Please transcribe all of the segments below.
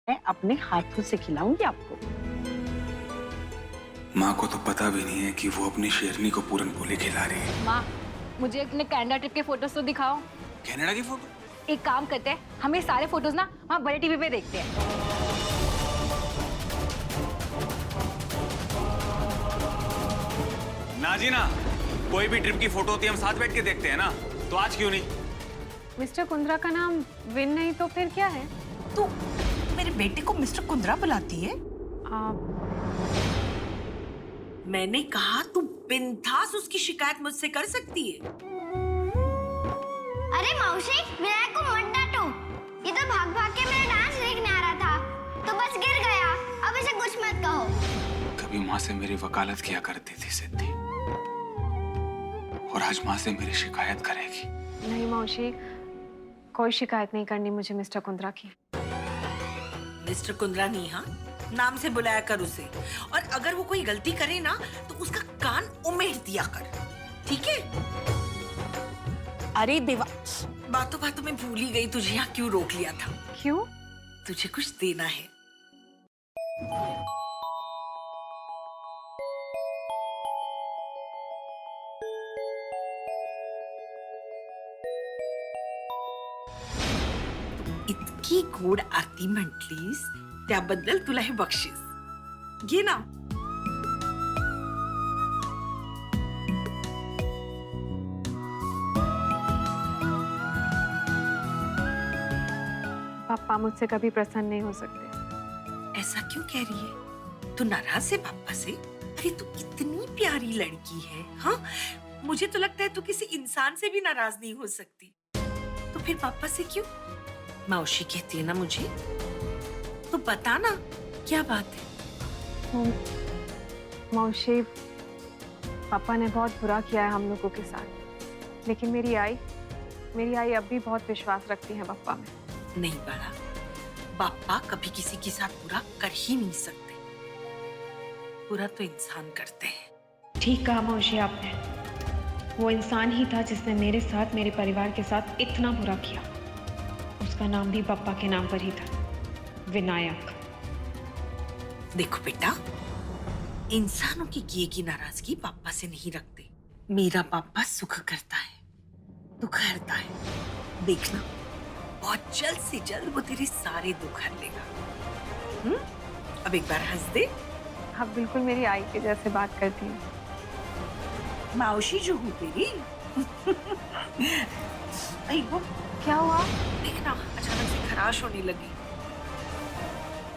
मैं अपने हाथों से खिलाऊंगी आपको। माँ को तो पता भी नहीं है कि वो अपनी शेरनी को पूरन पोली खिला रही है। माँ, मुझे अपने कनाडा ट्रिप के फोटोज तो दिखाओ। कनाडा की फोटो? एक काम करते हैं, हम ये सारे फोटोज ना वहाँ बड़े टीवी पे देखते हैं। ना जी ना, कोई भी ट्रिप की फोटो होती है हम साथ बैठ के देखते हैं ना, तो आज क्यों नहीं? मिस्टर कुंद्रा का नाम विन नहीं तो फिर क्या है? तू मेरे बेटे को मिस्टर कुंद्रा बुलाती है? मैंने कहा तू बिंदास उसकी शिकायत मुझसे कर सकती है। अरे मौसी, विनायक को मत डांटो। ये तो भाग भाग के मेरा डांस देखने आ रहा था, तो बस गिर गया। अब इसे कुछ मत कहो। कभी माँ से मेरी वकालत किया करती थी सिद्धि, और आज माँ से मेरी शिकायत करेगी। नहीं मौसी, कोई शिकायत नहीं करनी मुझे मिस्टर कुंद्रा की। मिस्टर कुंद्रा नहीं, हाँ, नाम से बुलाया कर उसे। और अगर वो कोई गलती करे ना तो उसका कान उमेड़ दिया कर, ठीक है? अरे देवा, बातों बातों में भूल ही गई, तुझे यहाँ क्यों रोक लिया था? क्यों? तुझे कुछ देना है। इतकी गोड आरती म्हटलीस त्याबद्दल तुला हे बक्षीस घे ना. पापा मुझसे कभी प्रसन्न नहीं हो सकते। ऐसा क्यों कह रही है? तू नाराज है पापा से? अरे तू इतनी प्यारी लड़की है, हाँ? मुझे तो लगता है तू किसी इंसान से भी नाराज नहीं हो सकती, तो फिर पापा से क्यों? मौसी कहती है ना मुझे, तो बता ना क्या बात है? मौसी, पापा ने बहुत बुरा किया है हम लोगों के साथ, लेकिन मेरी आई अब भी बहुत विश्वास रखती है पापा में। नहीं बड़ा, पापा कभी किसी के साथ बुरा कर ही नहीं सकते, बुरा तो इंसान करते हैं। ठीक कहा मौसी आपने, वो इंसान ही था जिसने मेरे साथ, मेरे परिवार के साथ इतना बुरा किया। उसका नाम भी पापा के नाम पर ही था, विनायक। देखो बेटा, इंसानों की किए की नाराजगी पापा से नहीं रखते। मेरा पापा सुख करता है, दुख हरता है। देखना, बहुत जल्द से जल्द वो तेरे सारे दुख हर लेगा। अब एक बार हंस दे। आप बिल्कुल मेरी आई के जैसे बात करती हैं। मौसी जो हूँ तेरी। आई वो क्या हुआ? देखना, अचानक से खराश होने लगी।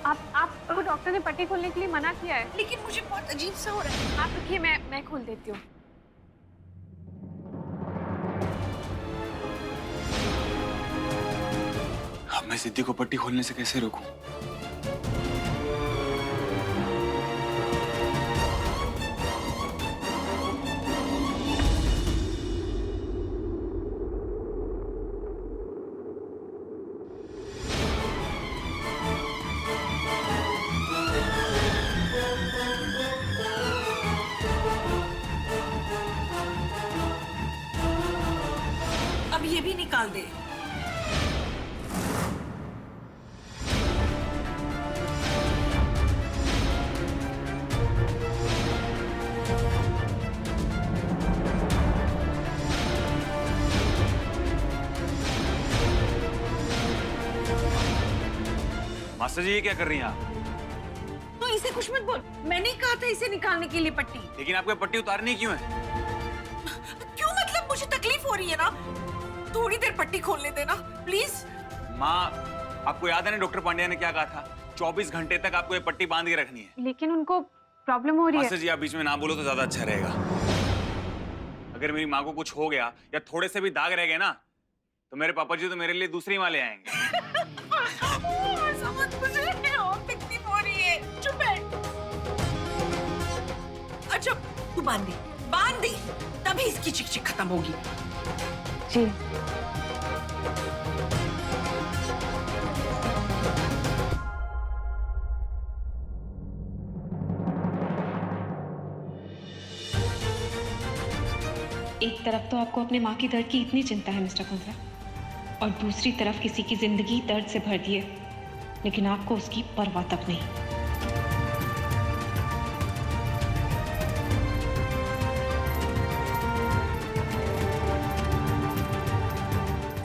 आपको डॉक्टर ने पट्टी खोलने के लिए मना किया है, लेकिन मुझे बहुत अजीब सा हो रहा है। आप रुकिए, मैं खोल देती हूँ। अब मैं सिद्धि को पट्टी खोलने से कैसे रोकूं? अब ये भी निकाल दे। मास्टर जी, ये क्या कर रही हैं आप? तो इसे कुछ मत बोल, मैंने ही कहा था इसे निकालने के लिए पट्टी। लेकिन आपको पट्टी उतारनी क्यों है? क्यों मतलब? मुझे तकलीफ हो रही है ना, थोड़ी देर पट्टी खोलने देना प्लीज। माँ, आपको याद है ना डॉक्टर पांड्या ने क्या कहा था? 24 घंटे तक आपको ये पट्टी बांध के रखनी है। लेकिन उनको प्रॉब्लम हो रही है। मास्टर जी, आप बीच में ना बोलो तो ज्यादा अच्छा रहेगा। अगर मेरी माँ को कुछ हो गया या थोड़े से भी दाग रह गए ना, तो मेरे पापा जी तो मेरे लिए दूसरी माँ ले आएंगे। समझ मुझे और तकलीफ हो रही है। चुप बैठ। अच्छा, तू बांध दे, तभी इसकी चिक-चिक खत्म होगी। जी। एक तरफ तो आपको अपने माँ की दर्द की इतनी चिंता है मिस्टर कुंद्रा, और दूसरी तरफ किसी की जिंदगी दर्द से भर दी है। लेकिन आपको उसकी परवाह तक नहीं।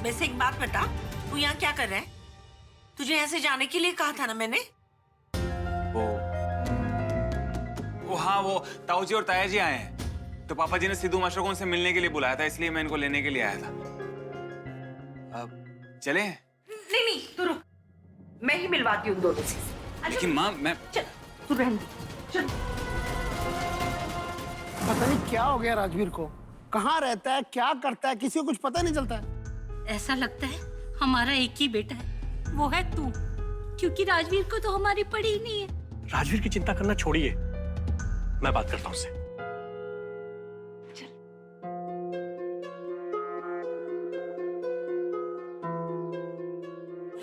वैसे एक बात बता, तू यहाँ क्या कर रहा है? तुझे यहाँ से जाने के लिए कहा था ना मैंने। वो हाँ, वो ताऊ जी और ताया जी आए हैं, तो पापा जी ने सिद्धू मास्टर को उनसे मिलने के लिए बुलाया था, इसलिए मैं इनको लेने के लिए आया था। अब चले? नहीं नहीं, तू रुक, मैं ही मिलवाती हूँ दोनों से। लेकिन माँ, मैं चल, तू रहने दे, चल। पता नहीं क्या हो गया राजवीर को, कहाँ रहता है, क्या करता है, किसी को कुछ पता नहीं चलता है। ऐसा लगता है हमारा एक ही बेटा है, वो है तू, क्योंकि राजवीर को तो हमारी पड़ी ही नहीं है। राजवीर की चिंता करना छोड़िए, मैं बात करता हूँ उससे।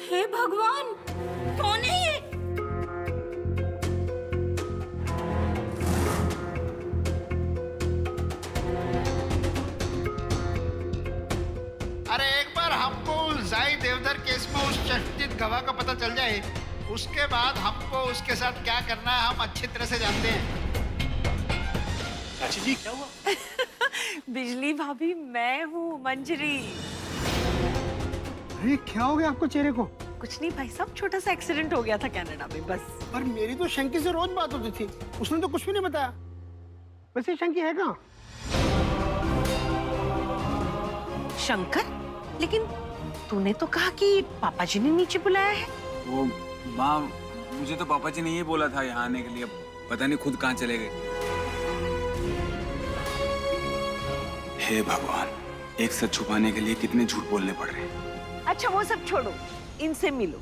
हे भगवान, कौन है ये? अरे एक बार हमको जाई देवधर केस में उस चर्चित गवाह का पता चल जाए, उसके बाद हमको उसके साथ क्या करना है हम अच्छी तरह से जानते हैं। चाची जी क्या हुआ? बिजली भाभी, मैं हूँ मंजरी। अरे क्या हो गया आपको चेहरे को? कुछ नहीं भाई साहब, छोटा सा एक्सीडेंट हो गया था कनाडा में, बस। पर मेरी तो शंकी से रोज बात होती थी, उसने तो कुछ भी नहीं बताया। वैसे शंकी है कहाँ? शंकर, लेकिन तूने तो कहा कि पापा जी ने नीचे बुलाया है। वो माँ, मुझे तो पापा जी ने ये बोला था यहाँ आने के लिए, पता नहीं खुद कहाँ चले गए। हे भगवान, एक सच छुपाने के लिए कितने झूठ बोलने पड़ रहे हैं। अच्छा वो सब छोड़ो, इनसे मिलो।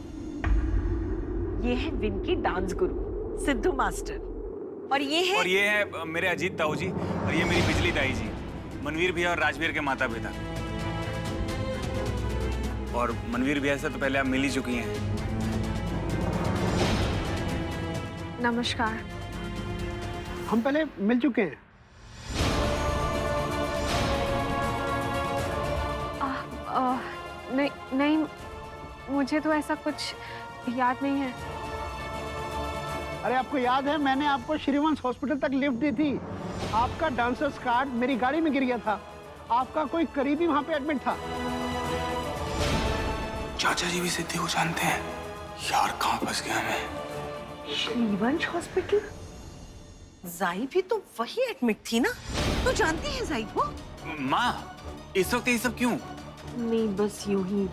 ये है विन की डांस गुरु सिद्धू मास्टर, और ये है मेरे अजीत ताऊ जी, और ये मेरी बिजली ताई जी, मनवीर भैया और राजवीर के माता पिता। और मनवीर भैया से तो पहले आप मिल ही चुकी हैं। नमस्कार। हम पहले मिल चुके हैं। नहीं नहीं, मुझे तो ऐसा कुछ याद नहीं है। अरे आपको याद है, मैंने आपको श्रीवंश हॉस्पिटल तक लिफ्ट दी थी। आपका डांसर्स कार्ड मेरी गाड़ी में गिर गया था। आपका कोई करीबी वहां पे एडमिट था। चाचा जी भी सिद्धू को जानते हैं। यार कहाँ फंस गया मैं। श्रीवंश हॉस्पिटल? जाई भी तो वही एडमिट थी ना, तो जानती है जाई को? माँ, इस वक्त ये सब क्यों? नहीं, बस यूं ही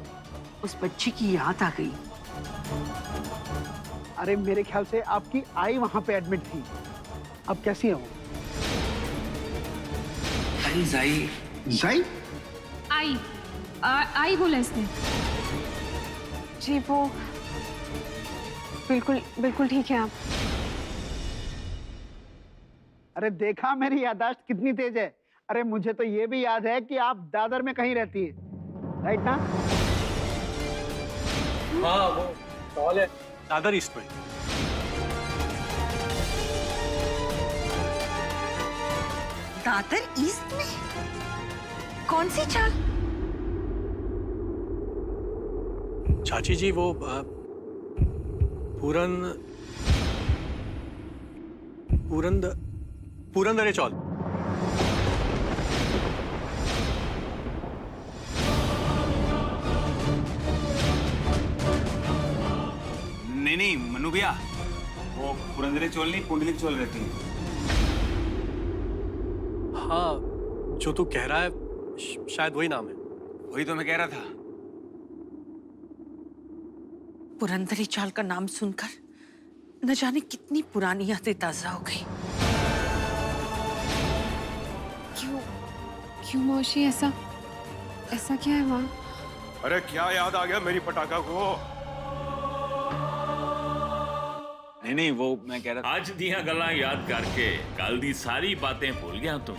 उस बच्ची की याद आ गई। अरे मेरे ख्याल से आपकी आई वहां पे एडमिट थी। अब कैसी है वो? अरे जाई। जाई? आई बोला इसने। जी वो बिल्कुल बिल्कुल ठीक है आप। अरे देखा मेरी याददाश्त कितनी तेज है। अरे मुझे तो ये भी याद है कि आप दादर में कहीं रहती है, राइट ना? हाँ, वो कॉल है दादर ईस्ट में। दादर ईस्ट में? कौन सी चाल? चाची जी वो पुरंदरे चौल। नहीं मनु भैया, वो पुरंदरे चोल नहीं, पुंडलिक चोल रहती है। हाँ, जो तू कह रहा है शायद वही नाम है। वही तो मैं कह रहा था। पुरंदरी चाल का नाम सुनकर न जाने कितनी पुरानी यादें ताजा हो गई। क्यों मौसी, ऐसा क्या है वहाँ? अरे क्या याद आ गया मेरी पटाखा को? नहीं वो मैं कह रहा था, आज दिया गल्ला याद करके कल दी सारी बातें भूल गया तुम।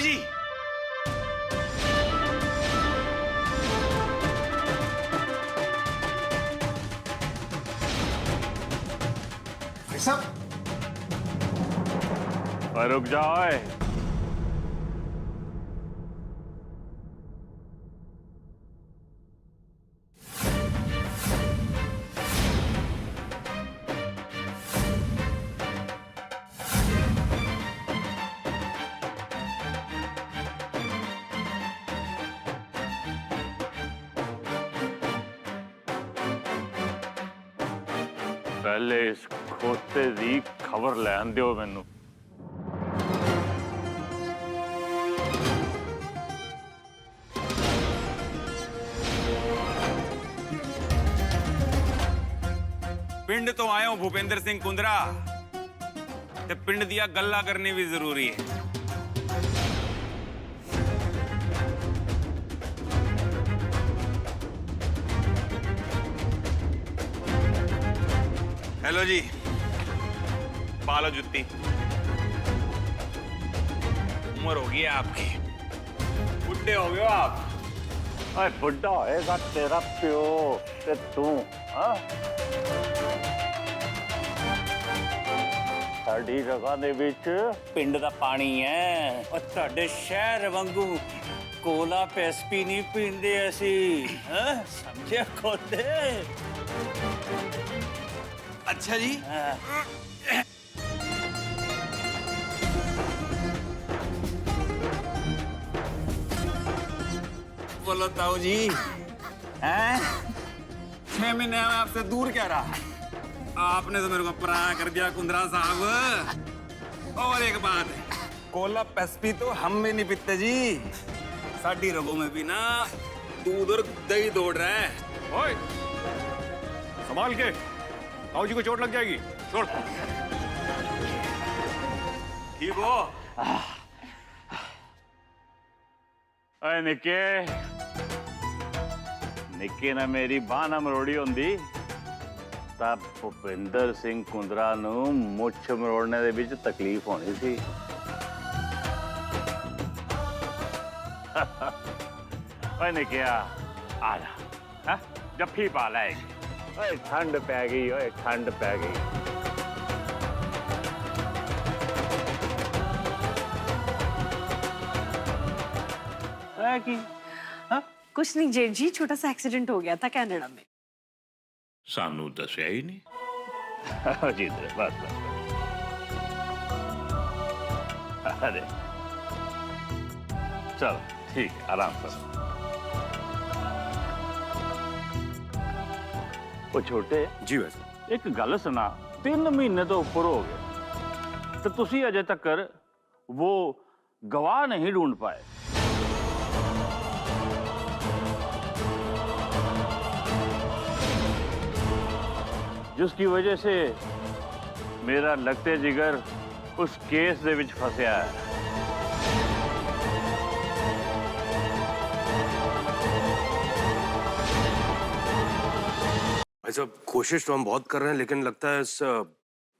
जी। सब रुक जाओ। पहले इस खोते दी खबर लैन दियो मैनू। पिंड तो आयो भूपेंद्र सिंह कुंद्रा, ते पिंड दिया गल्ला करनी भी जरूरी है। हेलो जी, पालो जुत्ती। उम्र हो गई है आपकी, बुढ़े हो गए हो आप। अरे बुढ़ा होएगा तेरा प्यो ते तू। हाँ साडी जगह दे विच पिंड दा पानी है और तुहाडे शहर वांगू कोला पेस्पी नहीं पींदे असी। हाँ समझे खोते। अच्छा जी। बोलो ताऊ जी, हैं? 6 महीने में आपसे दूर क्या रहा? आपने तो मेरे को पराया कर दिया कुंद्रा साहब। और एक बात है, कोला पेस्पी तो हम भी नहीं पीते जी। साडी रगों में भी ना दूध और दही दौड़ रहा है। ओए संभाल के, ताऊ जी को चोट लग जाएगी। छोड़। ठीक हो? अरे निके निके ना मेरी बांह ना मरोड़ी होंदी तब भूपेंद्र सिंह कुंद्रा नू मुੱਛ मरोड़ने दे विच तकलीफ होनी सी। ओए निकिया आ जा, हाँ जफ्फी पा लाएगी। ओए ठंड पै गई, ओए ठंड पै गई। की हाँ? कुछ नहीं जेठ जी, छोटा सा एक्सीडेंट हो गया था कनाडा में। सानू दसिया ही नहीं। जी बस बस। अरे चल ठीक है, आराम कर। वो छोटे जी वैसे एक गल सुना, 3 महीने तो ऊपर हो गए तो तुसी अजे तक वो गवाह नहीं ढूंढ पाए। जिसकी वजह से मेरा लगते जिगर उस केस दे विच फंसिया है। भाई साहब, कोशिश तो हम बहुत कर रहे हैं लेकिन लगता है इस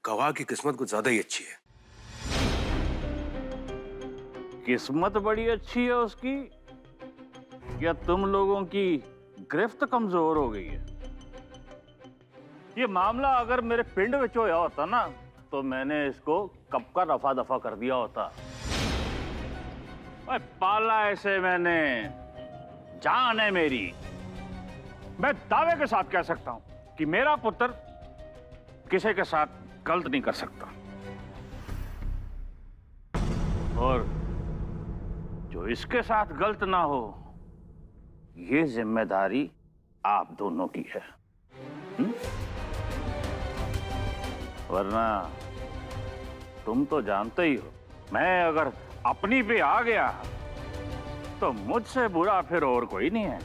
गवाह की किस्मत कुछ ज्यादा ही अच्छी है। किस्मत बड़ी अच्छी है उसकी या तुम लोगों की गिरफ्त कमजोर हो गई है? ये मामला अगर मेरे पिंड में होया होता ना तो मैंने इसको कब का रफा दफा कर दिया होता। पाला ऐसे मैंने, जान है मेरी। मैं दावे के साथ कह सकता हूं कि मेरा पुत्र किसी के साथ गलत नहीं कर सकता। और जो इसके साथ गलत ना हो, ये जिम्मेदारी आप दोनों की है। वरना तुम तो जानते ही हो, मैं अगर अपनी पे आ गया तो मुझसे बुरा फिर और कोई नहीं है।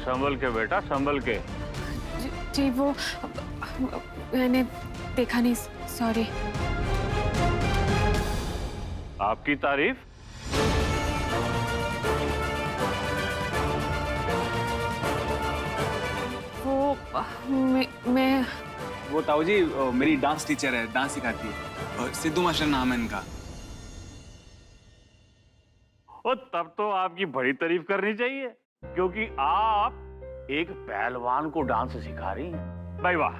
संभल के बेटा, संभल के। जी वो मैंने देखा नहीं, सॉरी। आपकी तारीफ मैं वो ताऊ जी मेरी डांस टीचर है, डांस सिखाती है। सिद्धू मास्टर नाम है इनका। और तब तो आपकी बड़ी तारीफ करनी चाहिए, क्योंकि आप एक पहलवान को डांस सिखा रही हैं। भाई वाह।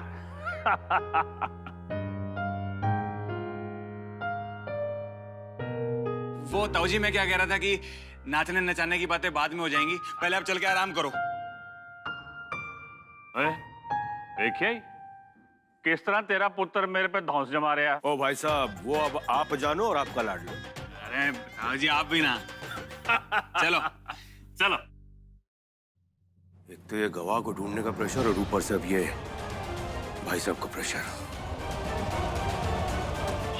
वो ताऊ जी मैं क्या कह रहा था कि नाचने नचाने की बातें बाद में हो जाएंगी, पहले आप चल के आराम करो। देखिए किस तरह तेरा पुत्र मेरे पे धौंस जमा रहा है। ओ भाई साहब, वो अब आप जानो और आपका लाड लो। अरे ताऊ जी आप भी ना। चलो चलो। एक तो ये गवाह को ढूंढने का प्रेशर और ऊपर से अब ये भाई साहब का प्रेशर।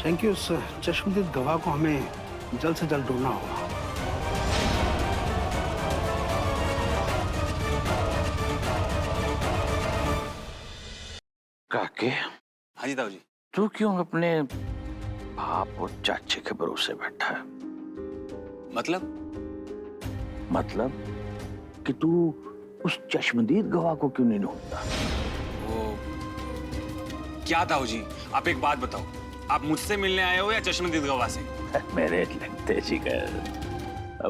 Thank you sir. चश्मदीद गवाह को हमें जल्द से जल्द ढूंढना होगा। काके, हाँ जी ताऊ जी। तू क्यों अपने बाप और चाचे के भरोसे बैठा है? मतलब कि तू उस चश्मदीद गवाह को क्यों नहीं ढूंढता? वो क्या ताऊ जी, आप एक बात बताओ, आप मुझसे मिलने आए हो या चश्मदीद गवाह से? मेरे लगते जिगर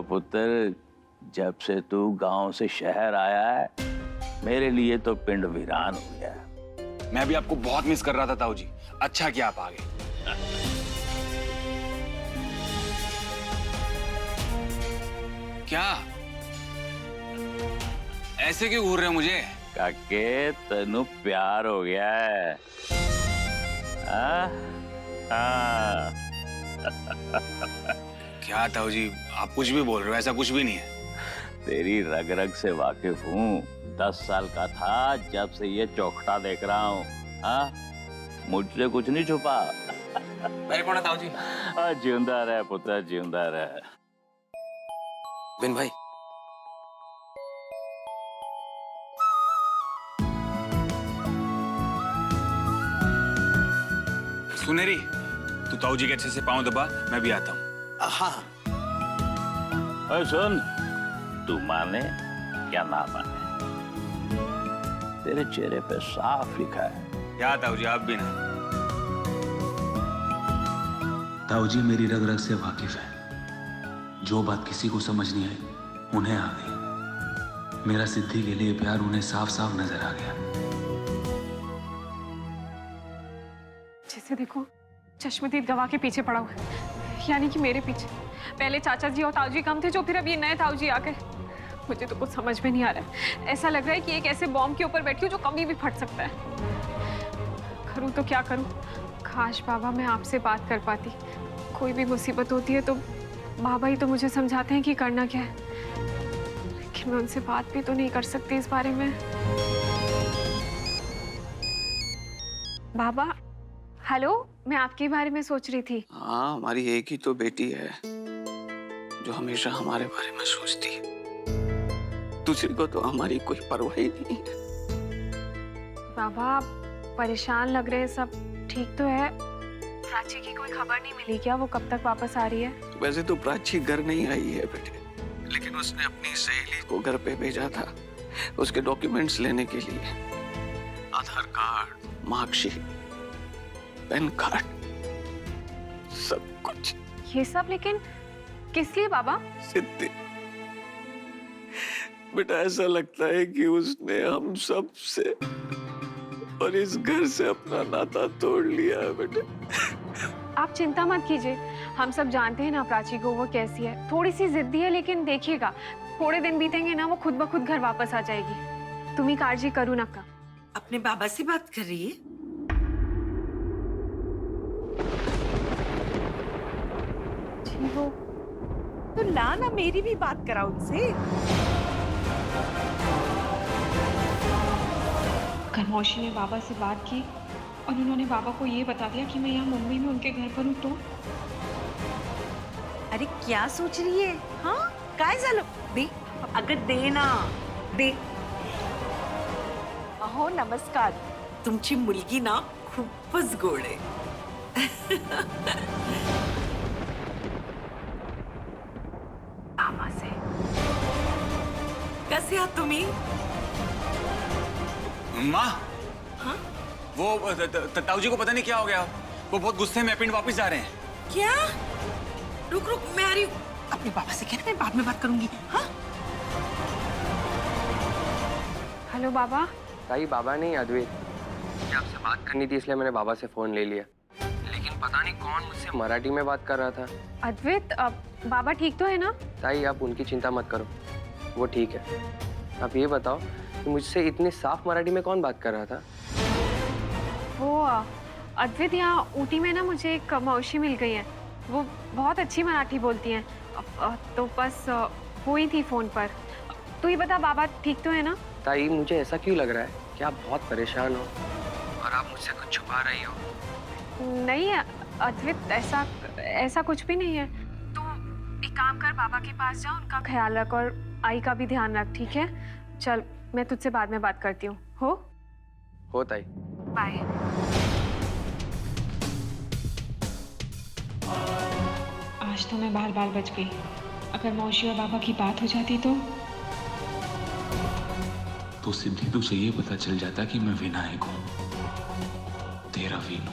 पुत्र, जब से तू गांव से शहर आया है मेरे लिए तो पिंड वीरान हो गया है। मैं भी आपको बहुत मिस कर रहा था ताऊ जी, अच्छा किया आप आ गए। क्या ऐसे क्यों घूर रहे हो मुझे? काके तेनू प्यार हो गया है। क्या ताऊ जी आप कुछ भी बोल रहे हो, ऐसा कुछ भी नहीं है। तेरी रग रग से वाकिफ हूँ। 10 साल का था जब से ये चौखटा देख रहा हूँ। हाँ, मुझसे कुछ नहीं छुपा। मेरे कौन है ताऊ जी? जिंदा रहे पुत्र, जिंदा रहे। बिन भाई, सुनेरी, तू ताऊ जी के अच्छे से पाँव दबा, मैं भी आता हूँ। हाँ। सुन, तू माने क्या ना माने, तेरे चेहरे पे साफ लिखा है। क्या ताऊ जी आप भी ना। ताऊ जी मेरी रग रग से वाकिफ है। जो बात किसी को समझ नहीं आई उन्हें आ गई। मेरा सिद्धि के लिए प्यार उन्हें साफ साफ नजर आ गया। जैसे देखो चश्मदीद गवाह के पीछे पड़ा हुआ है, यानी कि मेरे पीछे। पहले चाचा जी और ताऊ जी कम थे, जो फिर अब ये नए ताऊ जी आ गए। मुझे तो कुछ समझ में नहीं आ रहा है। ऐसा लग रहा है कि एक ऐसे बॉम्ब के ऊपर बैठी हूँ जो कभी भी फट सकता है। करूँ तो क्या करूँ? काश बाबा मैं आपसे बात कर पाती। कोई भी मुसीबत होती है तो बाबा ही तो मुझे समझाते हैं कि करना क्या है, लेकिन मैं उनसे बात भी तो नहीं कर सकती इस बारे में। बाबा हेलो, मैं आपके बारे में सोच रही थी। हाँ, हमारी एक ही तो बेटी है जो हमेशा हमारे बारे में सोचती है। दूसरी को तो हमारी कोई परवाह ही नहीं है। बाबा आप परेशान लग रहे हैं, सब ठीक तो है? प्राची की कोई खबर नहीं मिली क्या? वो कब तक वापस आ रही है? वैसे तो प्राची घर नहीं आई है बेटे, लेकिन उसने अपनी सहेली को घर पे भेजा था उसके डॉक्यूमेंट्स लेने के लिए। आधार कार्ड, मार्कशीट, पैन कार्ड, सब कुछ। ये सब लेकिन किस लिए बाबा? सिद्धि, बेटा ऐसा लगता है कि उसने हम सब से और इस घर से अपना नाता तोड़ लिया है बेटे। आप चिंता मत कीजिए, हम सब जानते हैं ना प्राची को, वो कैसी है। थोड़ी सी जिद्दी है, लेकिन देखिएगा थोड़े दिन बीतेंगे ना, वो खुद ब खुद घर वापस आ जाएगी। तुम्ही काळजी करू नका। अपने बाबा से बात कर रही है? जी वो तो लाना, मेरी भी बात करा उनसे। कल मौसी ने बाबा से बात की और उन्होंने बाबा को ये बता दिया कि मैं यहाँ मुंबई में उनके घर पर हूँ। तो अरे क्या सोच रही है? हाँ काय झालं? दे अगं, दे ना दे। अहो नमस्कार, तुमची मुलगी ना खूपच गोड आहे। बाबा से कसे आहात तुम्ही? माँ, वो ताऊ जी को पता नहीं क्या हो गया, वो बहुत गुस्से में पिंड वापस जा रहे हैं। क्या? रुक रुक, मैं आ रही हूँ। अपने पापा से कहना, मैं बाद में बात करूंगी। हाँ? हेलो बाबा। ताई बाबा नहीं, अद्वैत। मुझे आपसे बात करनी थी इसलिए मैंने बाबा से फोन ले लिया, लेकिन पता नहीं कौन मुझसे मराठी में बात कर रहा था। अद्वैत, बाबा ठीक तो है ना? ताई आप उनकी चिंता मत करो, वो ठीक है। आप ये बताओ कि मुझसे इतनी साफ मराठी में कौन बात कर रहा था? वो अद्वैत, यहाँ ऊटी में ना मुझे एक मौसी मिल गई है, वो बहुत अच्छी मराठी बोलती हैं, तो बस वो ही थी फोन पर। तू ही बता, बाबा ठीक तो है ना? ताई मुझे ऐसा क्यों लग रहा है कि आप बहुत परेशान हो और आप मुझसे कुछ छुपा रही हो? नहीं अद्वैत, ऐसा कुछ भी नहीं है। तू एक काम कर, बाबा के पास जा, उनका ख्याल रख और आई का भी ध्यान रख, ठीक है? चल, मैं तुझसे बाद में बात करती हूँ। हो ताई। बाय। आज तो मैं बाल बच गई। अगर मौसी और बाबा की बात हो जाती तो सिद्धि तुझे ये पता चल जाता कि मैं विनायक हूं, तेरा वीनू।